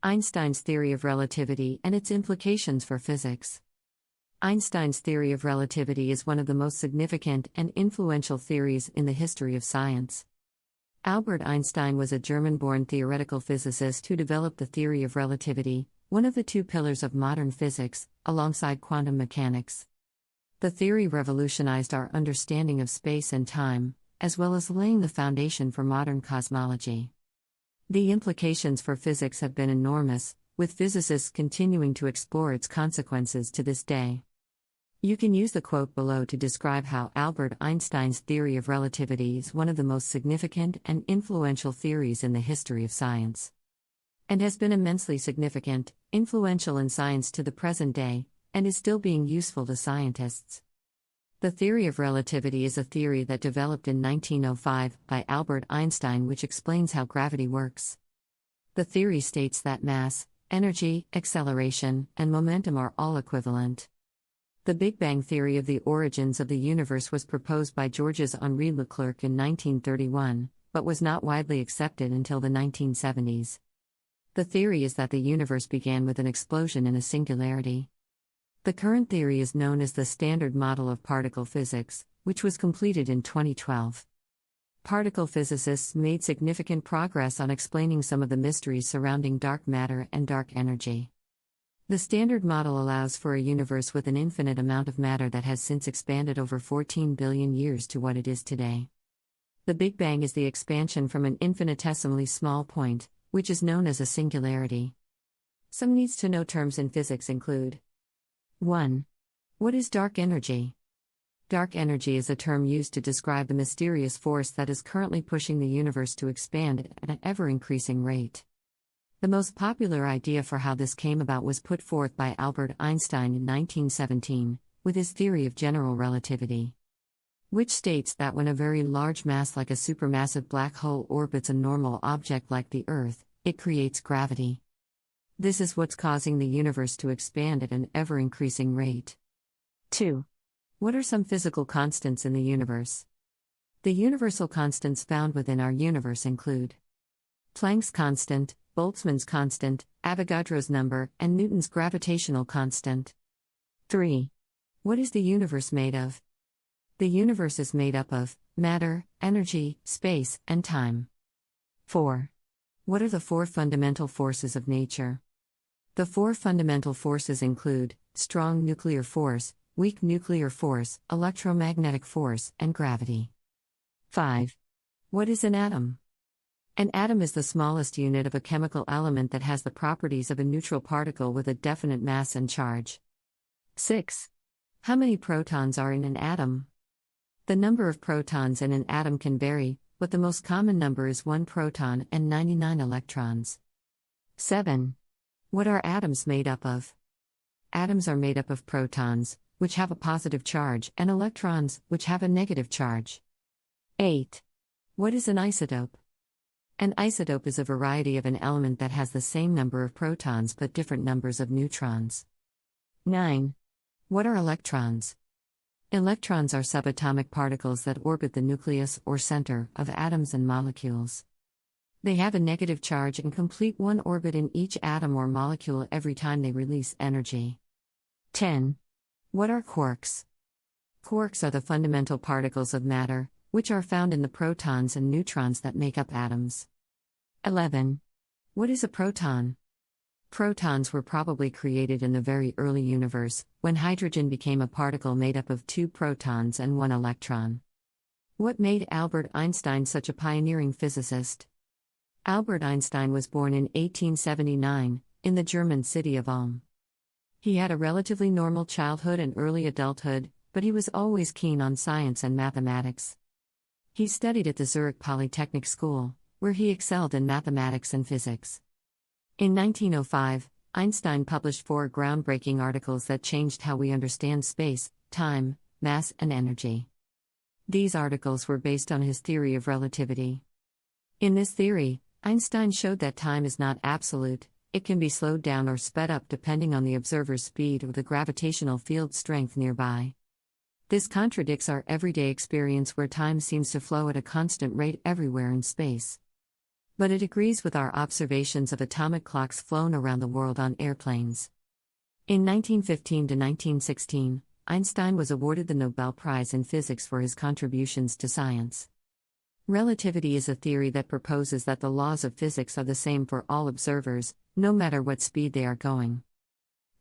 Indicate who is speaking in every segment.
Speaker 1: Einstein's theory of relativity and its implications for physics. Einstein's theory of relativity is one of the most significant and influential theories in the history of science. Albert Einstein was a German-born theoretical physicist who developed the theory of relativity, one of the two pillars of modern physics, alongside quantum mechanics. The theory revolutionized our understanding of space and time, as well as laying the foundation for modern cosmology. The implications for physics have been enormous, with physicists continuing to explore its consequences to this day. You can use the quote below to describe how Albert Einstein's theory of relativity is one of the most significant and influential theories in the history of science, and has been immensely significant, influential in science to the present day, and is still being useful to scientists. The theory of relativity is a theory that developed in 1905 by Albert Einstein, which explains how gravity works. The theory states that mass, energy, acceleration, and momentum are all equivalent. The Big Bang theory of the origins of the universe was proposed by Georges-Henri Leclerc in 1931, but was not widely accepted until the 1970s. The theory is that the universe began with an explosion in a singularity. The current theory is known as the Standard Model of Particle Physics, which was completed in 2012. Particle physicists made significant progress on explaining some of the mysteries surrounding dark matter and dark energy. The Standard Model allows for a universe with an infinite amount of matter that has since expanded over 14 billion years to what it is today. The Big Bang is the expansion from an infinitesimally small point, which is known as a singularity. Some needs-to-know terms in physics include: 1. What is dark energy? Dark energy is a term used to describe the mysterious force that is currently pushing the universe to expand at an ever-increasing rate. The most popular idea for how this came about was put forth by Albert Einstein in 1917, with his theory of general relativity, which states that when a very large mass like a supermassive black hole orbits a normal object like the Earth, it creates gravity. This is what's causing the universe to expand at an ever-increasing rate. 2. What are some physical constants in the universe? The universal constants found within our universe include Planck's constant, Boltzmann's constant, Avogadro's number, and Newton's gravitational constant. 3. What is the universe made of? The universe is made up of matter, energy, space, and time. 4. What are the four fundamental forces of nature? The four fundamental forces include strong nuclear force, weak nuclear force, electromagnetic force, and gravity. 5. What is an atom? An atom is the smallest unit of a chemical element that has the properties of a neutral particle with a definite mass and charge. 6. How many protons are in an atom? The number of protons in an atom can vary, but the most common number is 1 proton and 99 electrons. 7. What are atoms made up of? Atoms are made up of protons, which have a positive charge, and electrons, which have a negative charge. 8. What is an isotope? An isotope is a variety of an element that has the same number of protons but different numbers of neutrons. 9. What are electrons? Electrons are subatomic particles that orbit the nucleus or center of atoms and molecules. They have a negative charge and complete one orbit in each atom or molecule every time they release energy. 10. What are quarks? Quarks are the fundamental particles of matter, which are found in the protons and neutrons that make up atoms. 11. What is a proton? Protons were probably created in the very early universe, when hydrogen became a particle made up of 2 protons and 1 electron. What made Albert Einstein such a pioneering physicist? Albert Einstein was born in 1879, in the German city of Ulm. He had a relatively normal childhood and early adulthood, but he was always keen on science and mathematics. He studied at the Zurich Polytechnic School, where he excelled in mathematics and physics. In 1905, Einstein published 4 groundbreaking articles that changed how we understand space, time, mass, and energy. These articles were based on his theory of relativity. In this theory, Einstein showed that time is not absolute, it can be slowed down or sped up depending on the observer's speed or the gravitational field strength nearby. This contradicts our everyday experience where time seems to flow at a constant rate everywhere in space. but it agrees with our observations of atomic clocks flown around the world on airplanes. In 1915 to 1916, Einstein was awarded the Nobel Prize in Physics for his contributions to science. Relativity is a theory that proposes that the laws of physics are the same for all observers, no matter what speed they are going.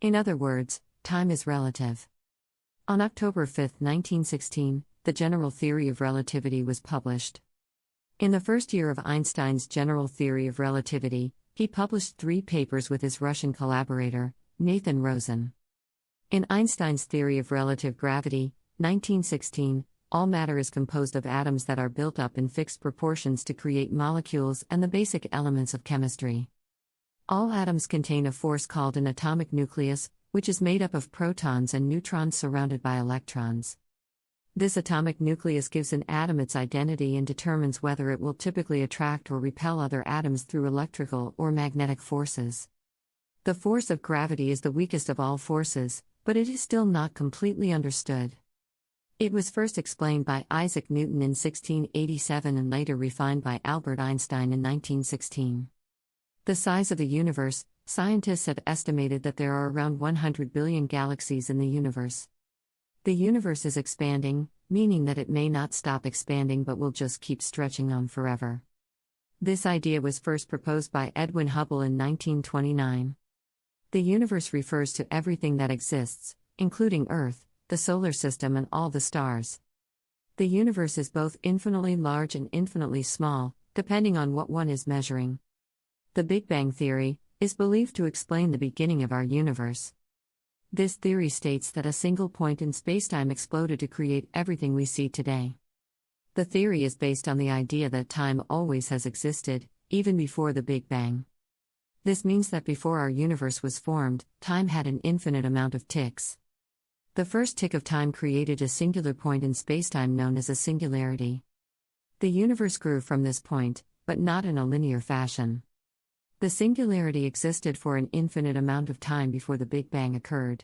Speaker 1: In other words, time is relative. On October 5, 1916, the general theory of relativity was published. In the first year of Einstein's general theory of relativity, he published 3 papers with his Russian collaborator, Nathan Rosen. In Einstein's theory of relative gravity, 1916, all matter is composed of atoms that are built up in fixed proportions to create molecules and the basic elements of chemistry. All atoms contain a force called an atomic nucleus, which is made up of protons and neutrons surrounded by electrons. This atomic nucleus gives an atom its identity and determines whether it will typically attract or repel other atoms through electrical or magnetic forces. The force of gravity is the weakest of all forces, but it is still not completely understood. It was first explained by Isaac Newton in 1687 and later refined by Albert Einstein in 1916. The size of the universe: scientists have estimated that there are around 100 billion galaxies in the universe. The universe is expanding, meaning that it may not stop expanding but will just keep stretching on forever. This idea was first proposed by Edwin Hubble in 1929. The universe refers to everything that exists, including Earth, the solar system, and all the stars. The universe is both infinitely large and infinitely small, depending on what one is measuring. The Big Bang theory is believed to explain the beginning of our universe. This theory states that a single point in spacetime exploded to create everything we see today. The theory is based on the idea that time always has existed, even before the Big Bang. This means that before our universe was formed, time had an infinite amount of ticks. The first tick of time created a singular point in spacetime known as a singularity. The universe grew from this point, but not in a linear fashion. The singularity existed for an infinite amount of time before the Big Bang occurred.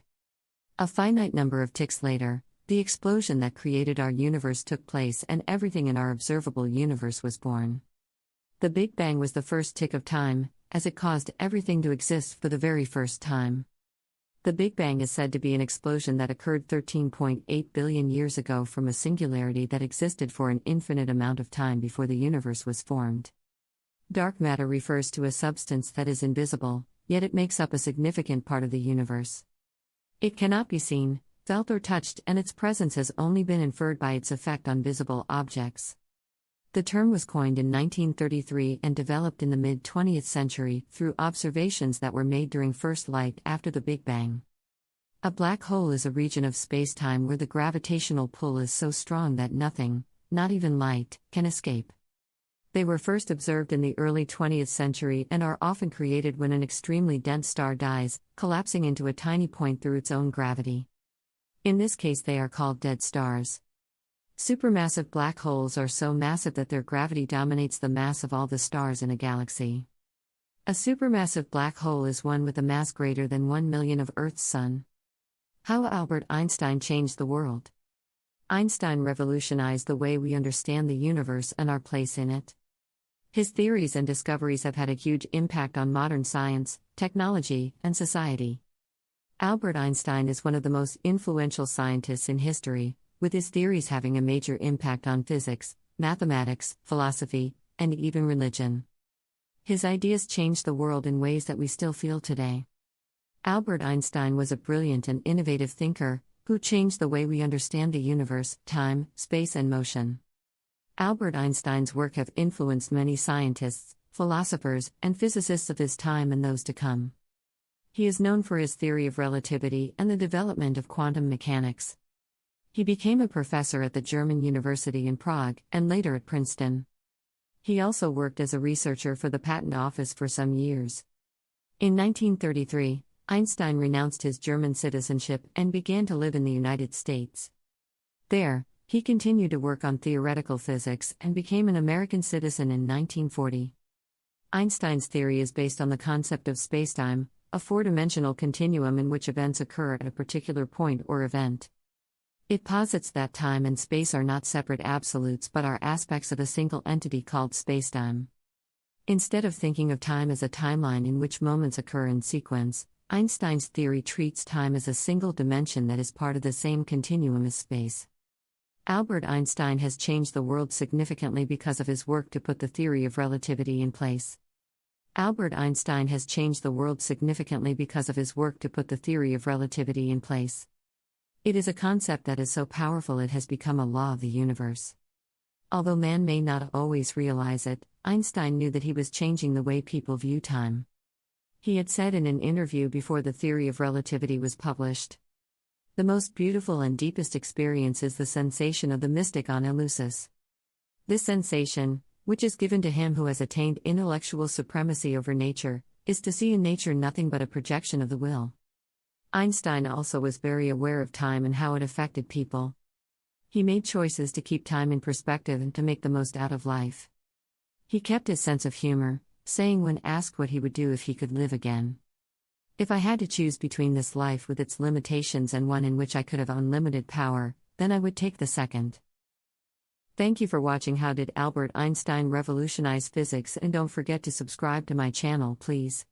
Speaker 1: A finite number of ticks later, the explosion that created our universe took place and everything in our observable universe was born. The Big Bang was the first tick of time, as it caused everything to exist for the very first time. The Big Bang is said to be an explosion that occurred 13.8 billion years ago from a singularity that existed for an infinite amount of time before the universe was formed. Dark matter refers to a substance that is invisible, yet it makes up a significant part of the universe. It cannot be seen, felt, or touched, and its presence has only been inferred by its effect on visible objects. The term was coined in 1933 and developed in the mid-20th century through observations that were made during first light after the Big Bang. A black hole is a region of space-time where the gravitational pull is so strong that nothing, not even light, can escape. They were first observed in the early 20th century and are often created when an extremely dense star dies, collapsing into a tiny point through its own gravity. In this case, they are called dead stars. Supermassive black holes are so massive that their gravity dominates the mass of all the stars in a galaxy. A supermassive black hole is one with a mass greater than 1 million of Earth's sun. How Albert Einstein changed the world. Einstein revolutionized the way we understand the universe and our place in it. His theories and discoveries have had a huge impact on modern science, technology, and society. Albert Einstein is one of the most influential scientists in history, with his theories having a major impact on physics, mathematics, philosophy, and even religion. His ideas changed the world in ways that we still feel today. Albert Einstein was a brilliant and innovative thinker, who changed the way we understand the universe, time, space, and motion. Albert Einstein's work have influenced many scientists, philosophers, and physicists of his time and those to come. He is known for his theory of relativity and the development of quantum mechanics. He became a professor at the German University in Prague, and later at Princeton. He also worked as a researcher for the Patent Office for some years. In 1933, Einstein renounced his German citizenship and began to live in the United States. There, he continued to work on theoretical physics and became an American citizen in 1940. Einstein's theory is based on the concept of spacetime, a four-dimensional continuum in which events occur at a particular point or event. It posits that time and space are not separate absolutes but are aspects of a single entity called spacetime. Instead of thinking of time as a timeline in which moments occur in sequence, Einstein's theory treats time as a single dimension that is part of the same continuum as space. Albert Einstein has changed the world significantly because of his work to put the theory of relativity in place. Albert Einstein has changed the world significantly because of his work to put the theory of relativity in place. It is a concept that is so powerful it has become a law of the universe. Although man may not always realize it, Einstein knew that he was changing the way people view time. He had said in an interview before the theory of relativity was published, "The most beautiful and deepest experience is the sensation of the mystic on Eleusis. This sensation, which is given to him who has attained intellectual supremacy over nature, is to see in nature nothing but a projection of the will." Einstein also was very aware of time and how it affected people. He made choices to keep time in perspective and to make the most out of life. He kept his sense of humor, saying when asked what he would do if he could live again, "If I had to choose between this life with its limitations and one in which I could have unlimited power, then I would take the second." Thank you for watching How Did Albert Einstein Revolutionize Physics, and don't forget to subscribe to my channel, please.